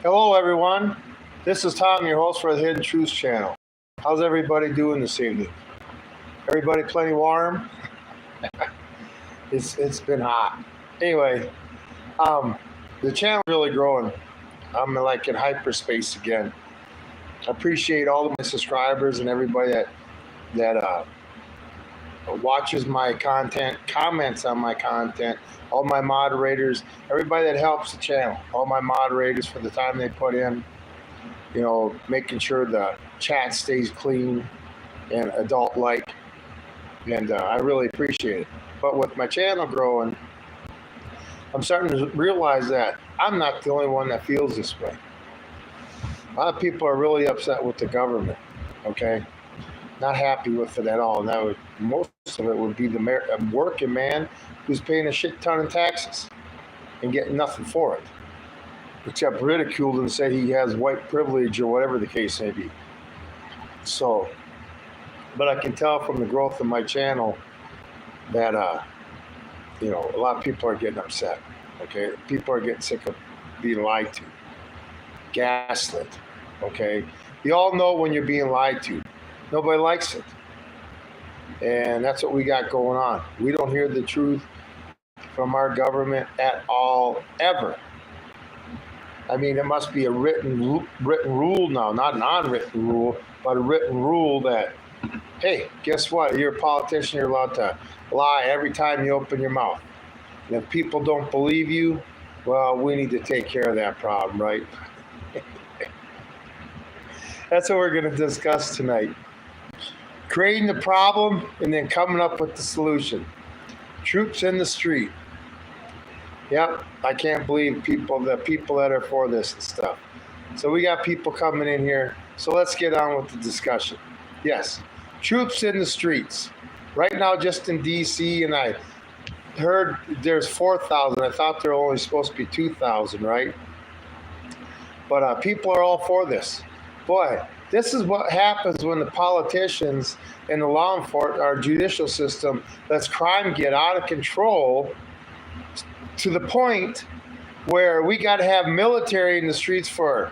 Hello, everyone. This is Tom, your host for the Hidden Truths channel. How's everybody doing this evening? Everybody plenty warm? It's been hot. Anyway, the channel's really growing. I'm like in hyperspace again. I appreciate all of my subscribers and everybody that watches my content, comments on my content, all my moderators, everybody that helps the channel, all my moderators for the time they put in, making sure the chat stays clean and adult-like, and I really appreciate it. But with my channel growing, I'm starting to realize that I'm not the only one that feels this way. A lot of people are really upset with the government, okay? Not happy with it at all. Now, most of it would be the working man who's paying a shit ton of taxes and getting nothing for it, except ridiculed and said he has white privilege or whatever the case may be. So, but I can tell from the growth of my channel that, a lot of people are getting upset, okay? People are getting sick of being lied to, gaslit, okay? You all know when you're being lied to. Nobody likes it. And that's what we got going on. We don't hear the truth from our government at all, ever. I mean, it must be a written rule now, not an unwritten rule, but a written rule that, hey, guess what? You're a politician, you're allowed to lie every time you open your mouth. And if people don't believe you, well, we need to take care of that problem, right? That's what we're going to discuss tonight. Creating the problem and then coming up with the solution. Troops in the street. Yep, I can't believe the people that are for this and stuff. So we got people coming in here. So let's get on with the discussion. Yes, troops in the streets. Right now, just in D.C., and I heard there's 4,000. I thought there were only supposed to be 2,000, right? But people are all for this. Boy, this is what happens when the politicians and the law enforcement, our judicial system, lets crime get out of control to the point where we got to have military in the streets for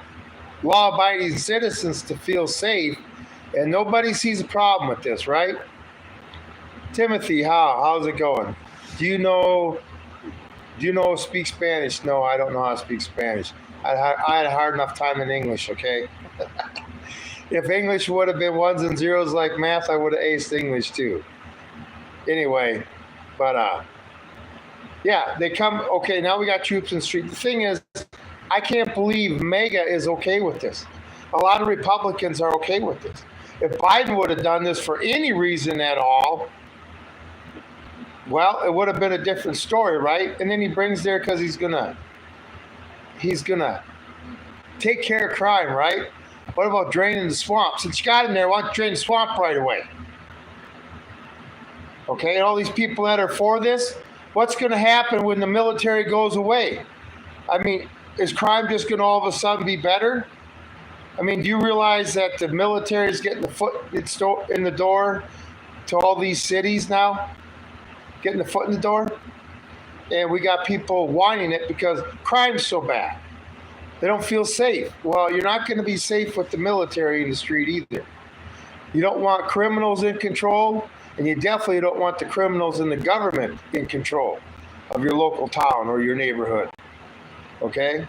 law-abiding citizens to feel safe, and nobody sees a problem with this, right? Timothy, how's it going? Do you know speak Spanish? No, I don't know how to speak Spanish. I had a hard enough time in English, okay? If English would have been ones and zeros like math, I would have aced English too. Anyway, but yeah, they come, okay, now we got troops in the street. The thing is, I can't believe MAGA is okay with this. A lot of Republicans are okay with this. If Biden would have done this for any reason at all, well, it would have been a different story, right? And then he brings there because he's gonna take care of crime, right? What about draining the swamp? Since you got in there, why don't you drain the swamp right away? Okay, and all these people that are for this, what's going to happen when the military goes away? I mean, is crime just going to all of a sudden be better? I mean, do you realize that the military is getting the foot in the door to all these cities now? Getting the foot in the door? And we got people wanting it because crime's so bad. They don't feel safe. Well, you're not going to be safe with the military in the street either. You don't want criminals in control, and you definitely don't want the criminals in the government in control of your local town or your neighborhood. Okay?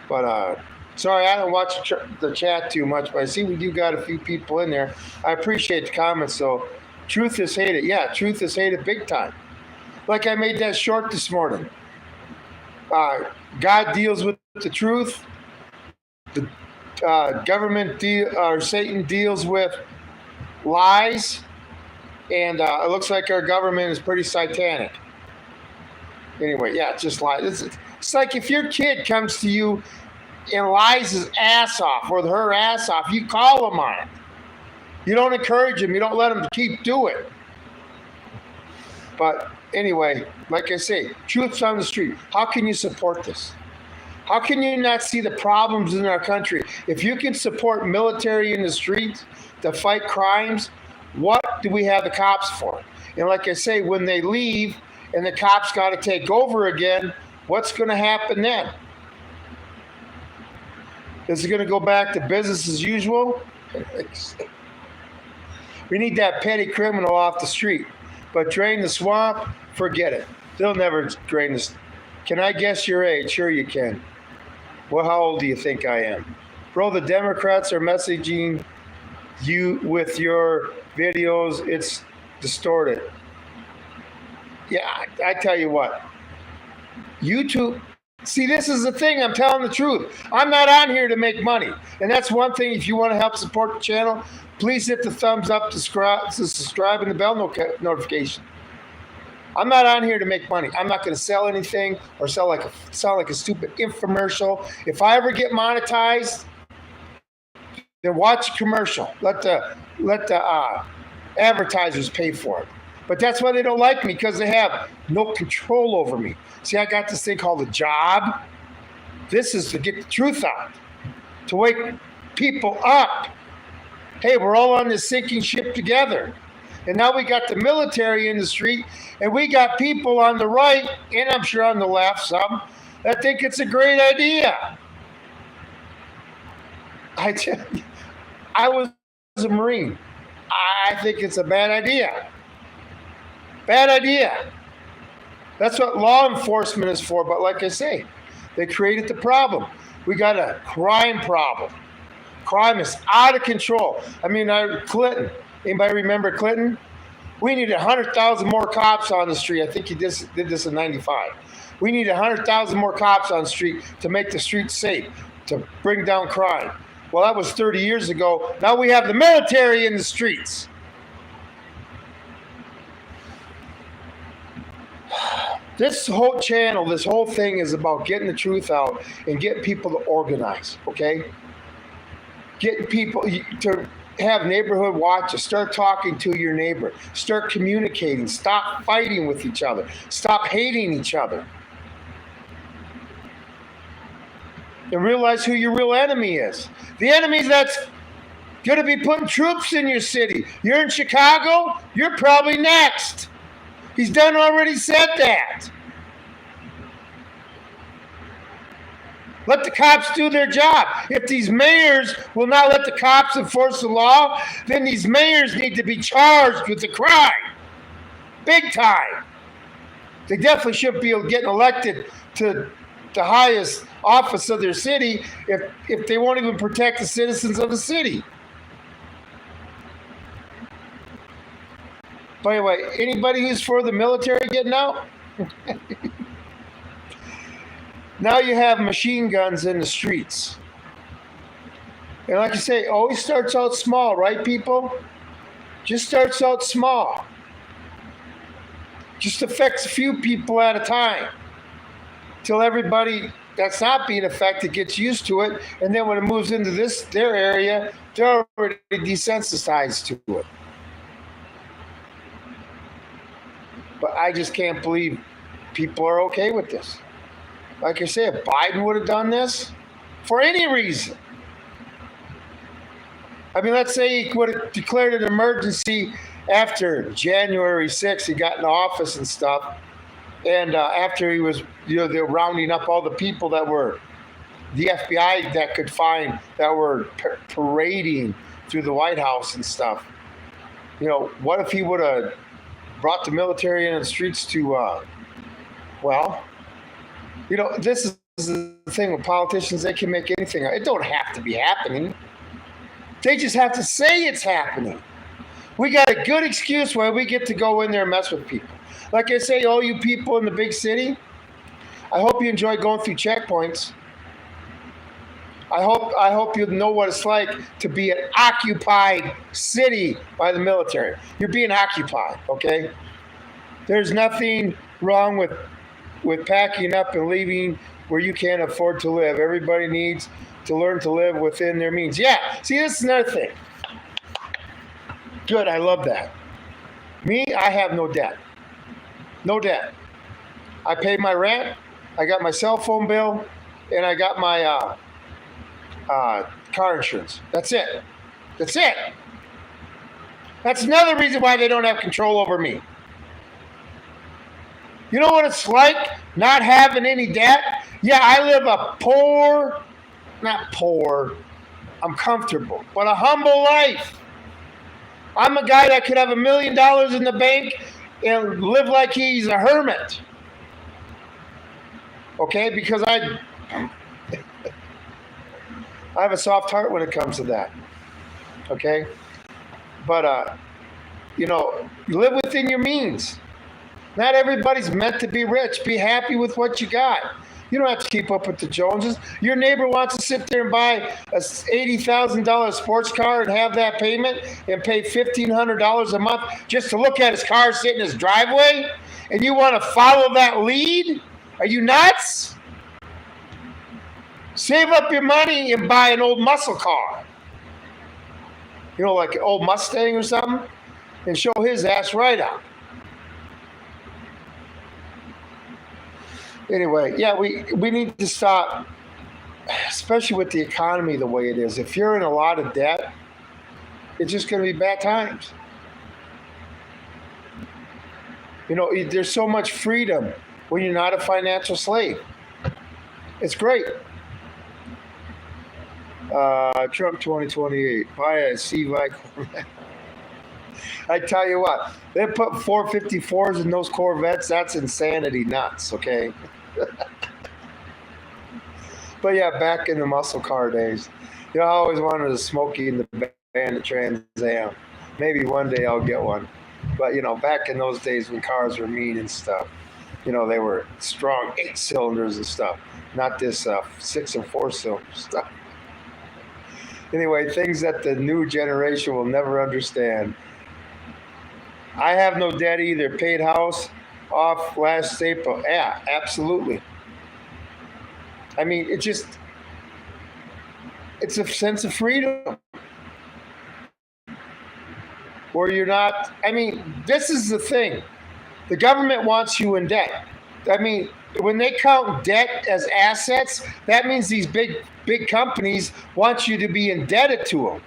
But, sorry, I don't watch the chat too much, but I see we do got a few people in there. I appreciate the comments, though. Truth is hated. Yeah, truth is hated big time. Like I made that short this morning. God deals with the truth. The government or Satan deals with lies, and it looks like our government is pretty satanic. Anyway, yeah, just lies. It's like if your kid comes to you and lies his ass off or her ass off, you call him on it. You don't encourage him. You don't let him keep doing it. But anyway, like I say, truth's on the street. How can you support this? How can you not see the problems in our country? If you can support military in the streets to fight crimes, what do we have the cops for? And like I say, when they leave and the cops got to take over again, what's going to happen then? Is it going to go back to business as usual? We need that petty criminal off the street. But drain the swamp, forget it. They'll never drain this. Can I guess your age? Sure you can. Well, how old do you think I am? Bro, the Democrats are messaging you with your videos. It's distorted. Yeah, I tell you what. YouTube, see, this is the thing. I'm telling the truth. I'm not on here to make money. And that's one thing. If you want to help support the channel, please hit the thumbs up, subscribe, and the bell notification. I'm not on here to make money. I'm not going to sell anything or sound like a stupid infomercial. If I ever get monetized, then watch a commercial. Let the advertisers pay for it. But that's why they don't like me, because they have no control over me. See, I got this thing called a job. This is to get the truth out, to wake people up. Hey, we're all on this sinking ship together. And now we got the military in the street, and we got people on the right, and I'm sure on the left, some, that think it's a great idea. I was a Marine. I think it's a bad idea. Bad idea. That's what law enforcement is for. But like I say, they created the problem. We got a crime problem. Crime is out of control. I mean, Clinton. Anybody remember Clinton? We needed 100,000 more cops on the street. I think he did this in 95. We needed 100,000 more cops on the street to make the streets safe, to bring down crime. Well, that was 30 years ago. Now we have the military in the streets. This whole channel, this whole thing is about getting the truth out and getting people to organize, okay? Getting people to have neighborhood watches. Start talking to your neighbor. Start communicating. Stop fighting with each other. Stop hating each other. And realize who your real enemy is. The enemy that's going to be putting troops in your city. You're in Chicago, you're probably next. He's done already said that. Let the cops do their job. If these mayors will not let the cops enforce the law, then these mayors need to be charged with the crime. Big time. They definitely shouldn't be getting elected to the highest office of their city if they won't even protect the citizens of the city. By the way, anybody who's for the military getting out? Now you have machine guns in the streets. And like I say, it always starts out small, right, people? Just starts out small. Just affects a few people at a time. Till everybody that's not being affected gets used to it. And then when it moves into their area, they're already desensitized to it. But I just can't believe people are okay with this. Like I said, if Biden would have done this for any reason. I mean, let's say he would have declared an emergency after January 6th, he got in office and stuff. And after he was, they're rounding up all the people that were the FBI that could find, that were parading through the White House and stuff. What if he would have brought the military in the streets to, this is the thing with politicians. They can make anything. It don't have to be happening. They just have to say it's happening. We got a good excuse why we get to go in there and mess with people. Like I say, all you people in the big city, I hope you enjoy going through checkpoints. I hope you know what it's like to be an occupied city by the military. You're being occupied, okay? There's nothing wrong with packing up and leaving where you can't afford to live. Everybody needs to learn to live within their means. Yeah, see, this is another thing. Good, I love that. Me, I have no debt. No debt. I pay my rent, I got my cell phone bill, and I got my car insurance. That's it. That's it. That's another reason why they don't have control over me. You know what it's like not having any debt? Yeah, I live a poor not poor. I'm comfortable, but a humble life. I'm a guy that could have $1 million in the bank and live like he's a hermit. Okay, because I have a soft heart when it comes to that. Okay, but live within your means. Not everybody's meant to be rich. Be happy with what you got. You don't have to keep up with the Joneses. Your neighbor wants to sit there and buy a $80,000 sports car and have that payment and pay $1,500 a month just to look at his car sitting in his driveway, and you want to follow that lead? Are you nuts? Save up your money and buy an old muscle car. Like an old Mustang or something, and show his ass right out. Anyway, yeah, we need to stop, especially with the economy the way it is. If you're in a lot of debt, it's just going to be bad times. There's so much freedom when you're not a financial slave. It's great. Trump 2028. Buy a CVI Corvette. I tell you what, they put 454s in those Corvettes. That's insanity nuts, okay? But yeah, back in the muscle car days, I always wanted a Smokey in the Bandit Trans Am. Maybe one day I'll get one. But back in those days when cars were mean and stuff, they were strong 8 cylinders and stuff, not this 6 and 4 cylinder stuff. Anyway, things that the new generation will never understand. I have no debt either. Paid house off last April. Yeah, absolutely. I mean, it's a sense of freedom. Where you're not, this is the thing. The government wants you in debt. When they count debt as assets, that means these big companies want you to be indebted to them,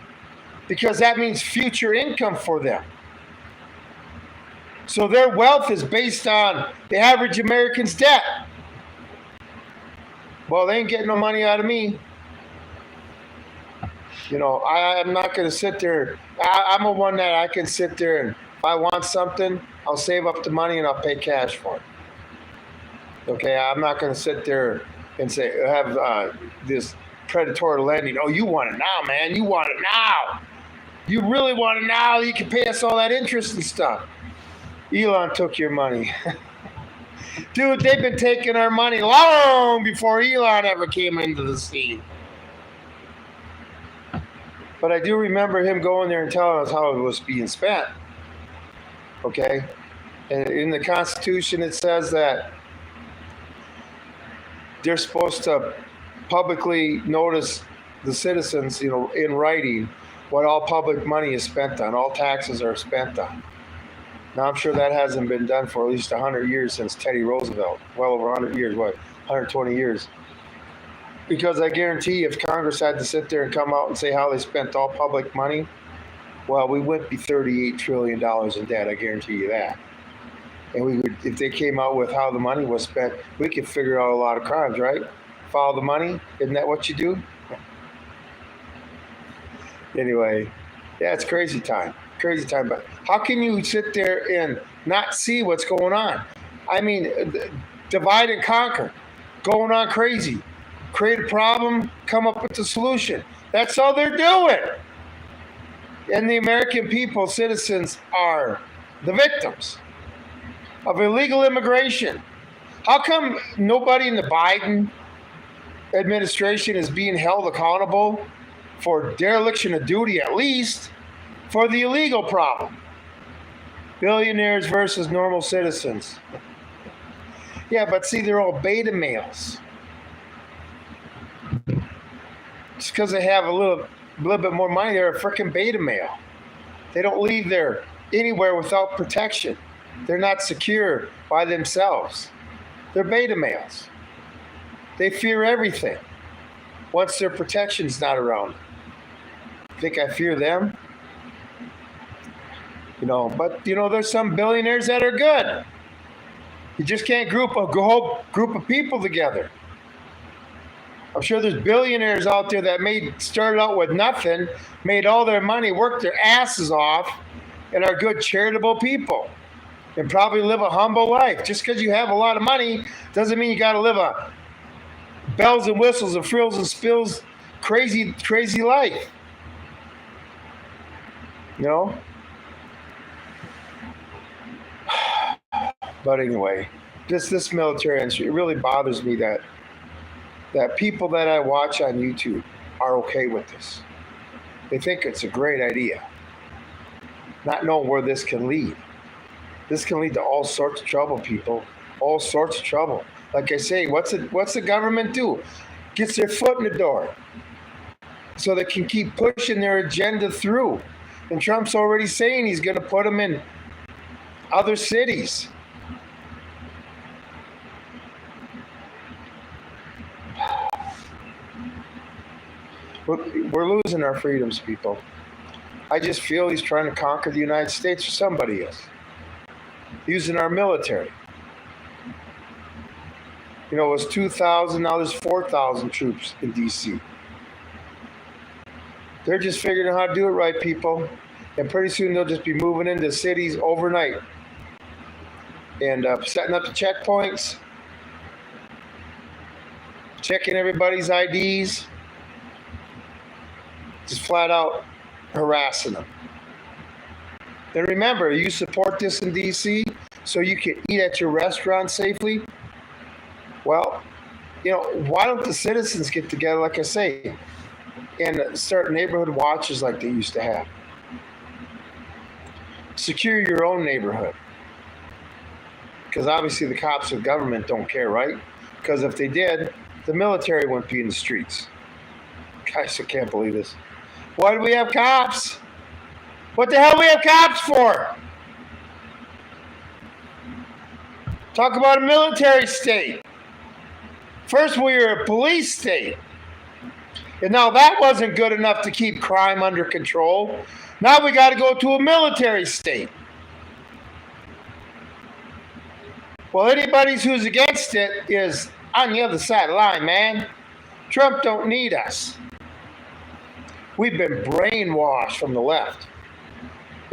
because that means future income for them. So their wealth is based on the average American's debt. Well, they ain't getting no money out of me. I'm not going to sit there. I'm a one that I can sit there, and if I want something, I'll save up the money and I'll pay cash for it. Okay, I'm not going to sit there and have this predatory lending. Oh, you want it now, man. You want it now. You really want it now. You can pay us all that interest and stuff. Elon took your money. Dude, they've been taking our money long before Elon ever came into the scene. But I do remember him going there and telling us how it was being spent. Okay? And in the Constitution, it says that they're supposed to publicly notice the citizens, in writing, what all public money is spent on, all taxes are spent on. Now, I'm sure that hasn't been done for at least 100 years since Teddy Roosevelt. Well over 100 years, 120 years. Because I guarantee if Congress had to sit there and come out and say how they spent all public money, well, we wouldn't be $38 trillion in debt, I guarantee you that. And we would, if they came out with how the money was spent, we could figure out a lot of crimes, right? Follow the money, isn't that what you do? Anyway, yeah, it's crazy time. Crazy time. But how can you sit there and not see what's going on? Divide and conquer. Going on crazy. Create a problem, come up with a solution. That's all they're doing. And the American people, citizens, are the victims of illegal immigration. How come nobody in the Biden administration is being held accountable for dereliction of duty, at least for the illegal problem? Billionaires versus normal citizens. Yeah, but see, they're all beta males. Just because they have a little bit more money, they're a freaking beta male. They don't leave there anywhere without protection. They're not secure by themselves. They're beta males. They fear everything once their protection's not around. Think I fear them? But there's some billionaires that are good. You just can't group a whole group of people together. I'm sure there's billionaires out there that started out with nothing, made all their money, worked their asses off, and are good charitable people and probably live a humble life. Just because you have a lot of money doesn't mean you got to live a bells and whistles and frills and spills crazy life. You know? But anyway, this military industry, it really bothers me that people that I watch on YouTube are okay with this. They think it's a great idea, not knowing where this can lead. This can lead to all sorts of trouble, people. All sorts of trouble. Like I say, what's the government do? Gets their foot in the door so they can keep pushing their agenda through. And Trump's already saying he's going to put them in other cities. We're losing our freedoms, people. I just feel he's trying to conquer the United States, or somebody is. Using our military. You know, it was 2,000, now there's 4,000 troops in D.C. They're just figuring out how to do it right, people. And pretty soon they'll just be moving into cities overnight. And setting up the checkpoints. Checking everybody's IDs. Just flat out harassing them. And remember, you support this in D.C. so you can eat at your restaurant safely. Well, you know, why don't the citizens get together, like I say, and start neighborhood watches like they used to have? Secure your own neighborhood. Because obviously the cops of government don't care, right? Because if they did, the military wouldn't be in the streets. Guys, I can't believe this. Why do we have cops? What the hell do we have cops for? Talk about a military state. First we were a police state. And now that wasn't good enough to keep crime under control. Now we got to go to a military state. Well, anybody who's against it is on the other side of the line, man. Trump don't need us. We've been brainwashed from the left.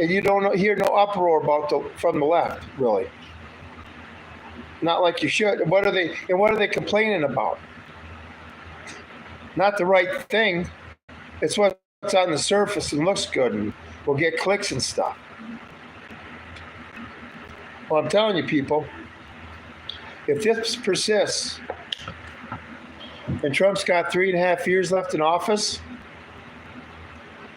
And you don't hear no uproar from the left, really. Not like you should. What are they complaining about? Not the right thing. It's what's on the surface and looks good and will get clicks and stuff. Well, I'm telling you, people, if this persists and Trump's got 3.5 years left in office,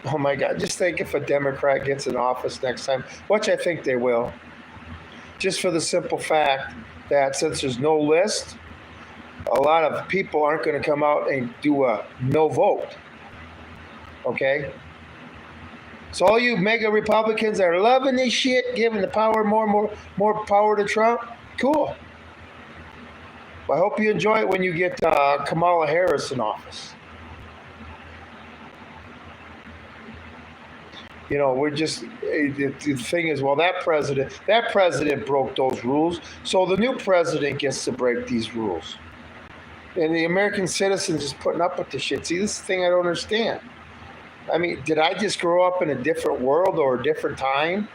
oh my God, just think if a Democrat gets in office next time, which I think they will, just for the simple fact that since there's no list, a lot of people aren't going to come out and do a no vote. Okay? So all you mega Republicans that are loving this shit, giving the power more power to Trump, cool. Well, I hope you enjoy it when you get Kamala Harris in office. You know, we're just, the thing is, well, that president broke those rules, so the new president gets to break these rules. And the American citizens is putting up with this shit. See, this is the thing I don't understand. I mean, did I just grow up in a different world or a different time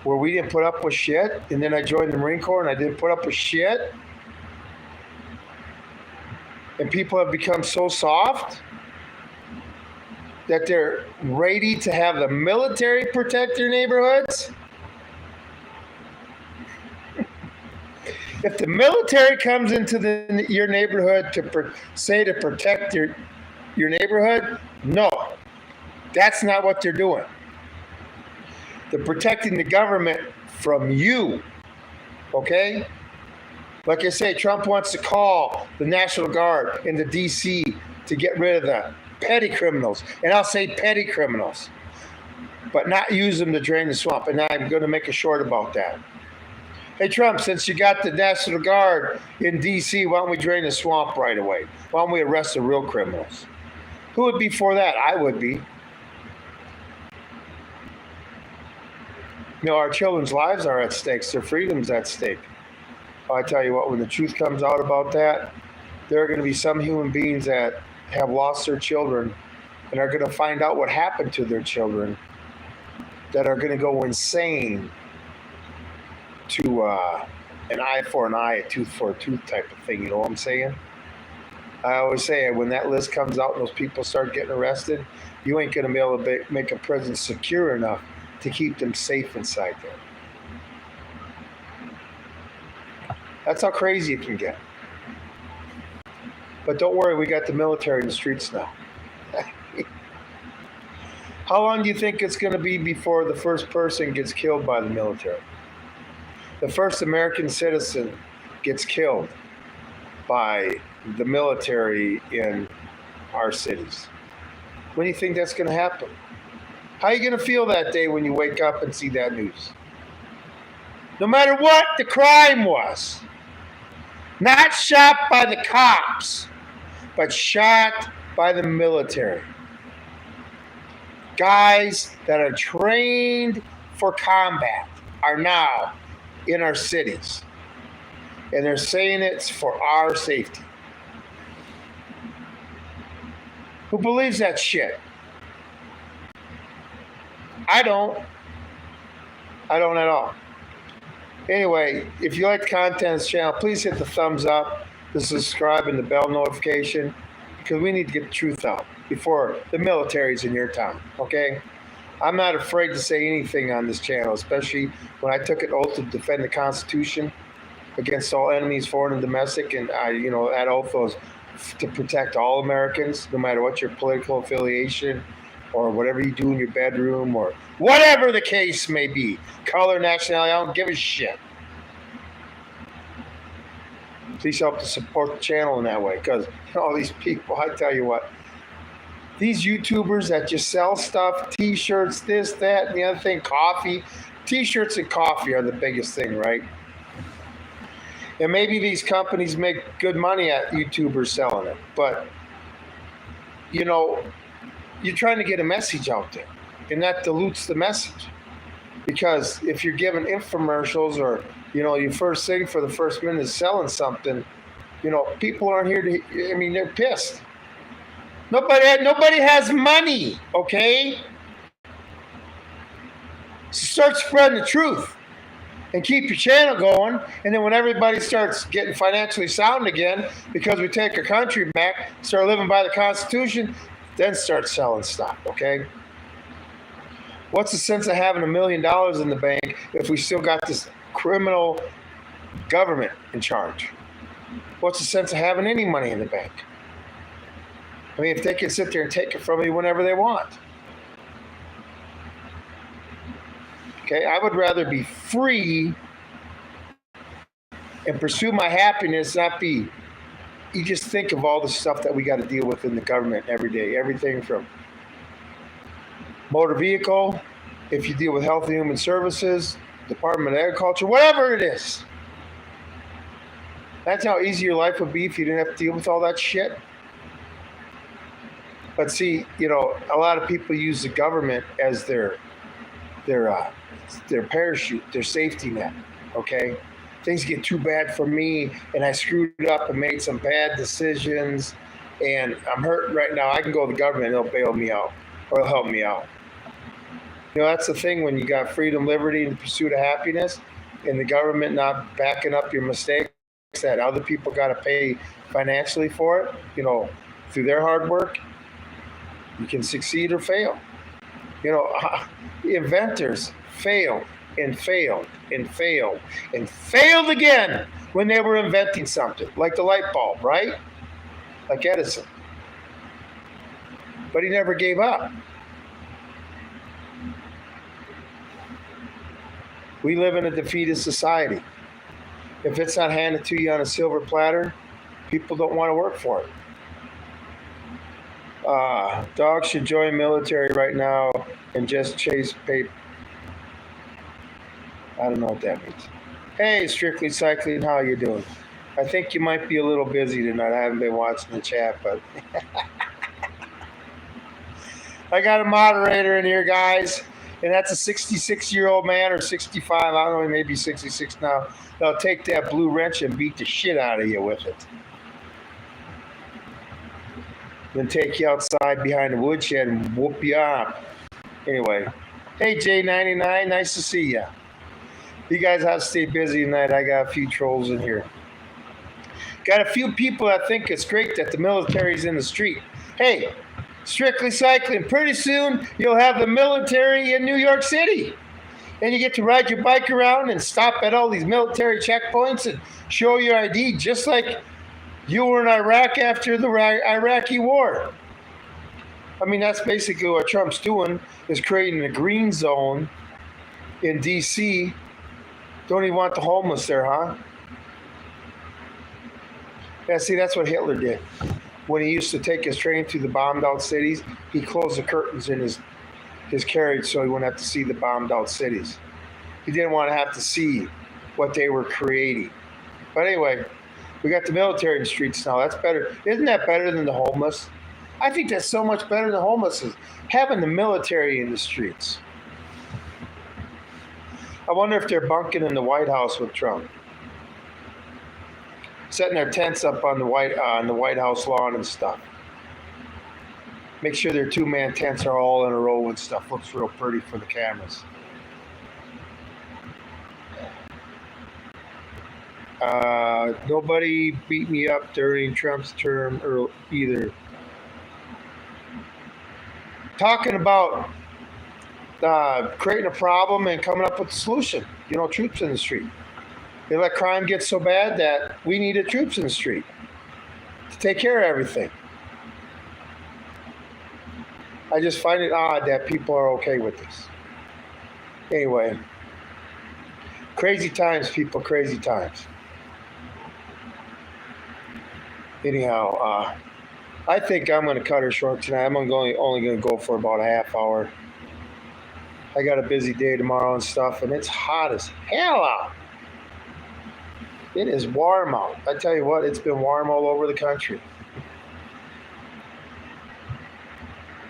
where we didn't put up with shit? And then I joined the Marine Corps and I didn't put up with shit? And people have become so soft that they're ready to have the military protect their neighborhoods? If the military comes into your neighborhood to protect your neighborhood, no, that's not what they're doing. They're protecting the government from you, okay? Like I say, Trump wants to call the National Guard into D.C. to get rid of the petty criminals, and I'll say petty criminals, but not use them to drain the swamp, and I'm going to make a short about that. Hey, Trump, since you got the National Guard in D.C., why don't we drain the swamp right away? Why don't we arrest the real criminals? Who would be for that? I would be. You know, our children's lives are at stake. Their freedom's at stake. I tell you what, when the truth comes out about that, there are going to be some human beings that have lost their children and are going to find out what happened to their children, that are going to go insane to an eye for an eye, a tooth for a tooth type of thing. You know what I'm saying? I always say when that list comes out and those people start getting arrested, you ain't going to be able to make a prison secure enough to keep them safe inside there. That's how crazy it can get. But don't worry, we got the military in the streets now. How long do you think it's going to be before the first person gets killed by the military? The first American citizen gets killed by the military in our cities. When do you think that's going to happen? How are you going to feel that day when you wake up and see that news? No matter what the crime was, not shot by the cops, but shot by the military. Guys that are trained for combat are now in our cities. And they're saying it's for our safety. Who believes that shit? I don't. I don't at all. Anyway, if you like the content of this channel, please hit the thumbs up, the subscribe, and the bell notification, because we need to get the truth out before the military's in your town, okay? I'm not afraid to say anything on this channel, especially when I took an oath to defend the Constitution against all enemies, foreign and domestic, and that oath was to protect all Americans, no matter what your political affiliation or whatever you do in your bedroom or whatever the case may be. Color, nationality, I don't give a shit. Please help to support the channel in that way, because all these people, I tell you what, these YouTubers that just sell stuff, t-shirts, this, that, and the other thing, coffee. T-shirts and coffee are the biggest thing, right? And maybe these companies make good money at YouTubers selling it, but, you're trying to get a message out there, and that dilutes the message. Because if you're giving infomercials or, your first thing for the first minute is selling something, people aren't here to, they're pissed. Nobody has money, okay? So start spreading the truth and keep your channel going. And then when everybody starts getting financially sound again, because we take our country back, start living by the Constitution, then start selling stuff, okay? What's the sense of having $1 million in the bank if we still got this criminal government in charge? What's the sense of having any money in the bank? If they can sit there and take it from me whenever they want. Okay, I would rather be free and pursue my happiness, not be... You just think of all the stuff that we got to deal with in the government every day. Everything from motor vehicle, if you deal with Health and Human Services, Department of Agriculture, whatever it is. That's how easy your life would be if you didn't have to deal with all that shit. But see, a lot of people use the government as their parachute, their safety net, okay? Things get too bad for me, and I screwed up and made some bad decisions, and I'm hurt right now. I can go to the government, and they'll bail me out, or they'll help me out. That's the thing when you got freedom, liberty, and the pursuit of happiness, and the government not backing up your mistakes that other people got to pay financially for it, through their hard work. You can succeed or fail. The inventors failed and failed and failed and failed again when they were inventing something, like the light bulb, right? Like Edison. But he never gave up. We live in a defeatist society. If it's not handed to you on a silver platter, people don't want to work for it. Dogs should join military right now and just chase paper. I don't know what that means. Hey, Strictly Cycling, how you doing? I think you might be a little busy tonight. I haven't been watching the chat, but I got a moderator in here, guys, and that's a 66-year-old man or 65. I don't know, maybe 66 now. They'll take that blue wrench and beat the shit out of you with it. then take you outside behind the woodshed and whoop you up. Anyway, hey J99, nice to see ya. You guys have to stay busy tonight. I got a few trolls in here. Got a few people that think it's great that the military's in the street. Hey, Strictly Cycling, pretty soon you'll have the military in New York City. And you get to ride your bike around and stop at all these military checkpoints and show your ID, just like you were in Iraq after the Iraqi war. I mean, that's basically what Trump's doing, is creating a green zone in D.C. Don't even want the homeless there, huh? Yeah, see, that's what Hitler did. When he used to take his train through the bombed out cities, he closed the curtains in his carriage so he wouldn't have to see the bombed out cities. He didn't want to have to see what they were creating. But anyway, we got the military in the streets now. That's better. Isn't that better than the homeless? I think that's so much better than homeless, is having the military in the streets. I wonder if they're bunking in the White House with Trump, setting their tents up on the White House lawn and stuff. Make sure their two-man tents are all in a row and stuff. Looks real pretty for the cameras. Nobody beat me up during Trump's term either. Talking about creating a problem and coming up with a solution. You know, troops in the street. They let crime get so bad that we needed troops in the street to take care of everything. I just find it odd that people are okay with this. Anyway, crazy times, people, crazy times. Anyhow, I think I'm going to cut her short tonight. I'm only going to go for about a half hour. I got a busy day tomorrow and stuff, and it's hot as hell out. It is warm out. I tell you what, it's been warm all over the country.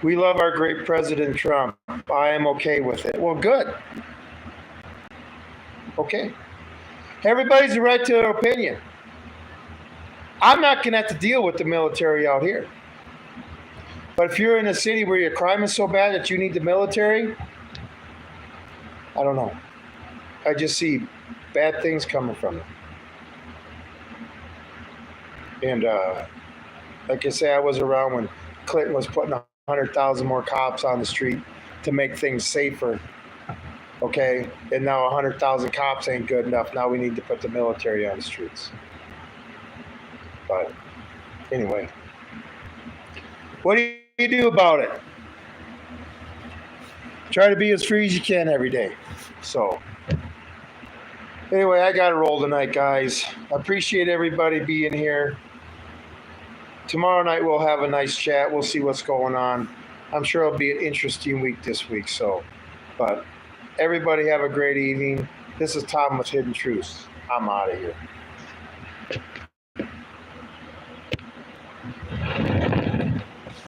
We love our great President Trump. I am okay with it. Well, good. Okay. Everybody's the right to their opinion. I'm not going to have to deal with the military out here. But if you're in a city where your crime is so bad that you need the military, I don't know. I just see bad things coming from it. And like I say, I was around when Clinton was putting 100,000 more cops on the street to make things safer. Okay? And now 100,000 cops ain't good enough. Now we need to put the military on the streets. But anyway, what do you do about it? Try to be as free as you can every day. So anyway, I got to roll tonight, guys. I appreciate everybody being here. Tomorrow night we'll have a nice chat. We'll see what's going on. I'm sure it'll be an interesting week this week. So, but everybody have a great evening. This is Tom with Hidden Truths. I'm out of here.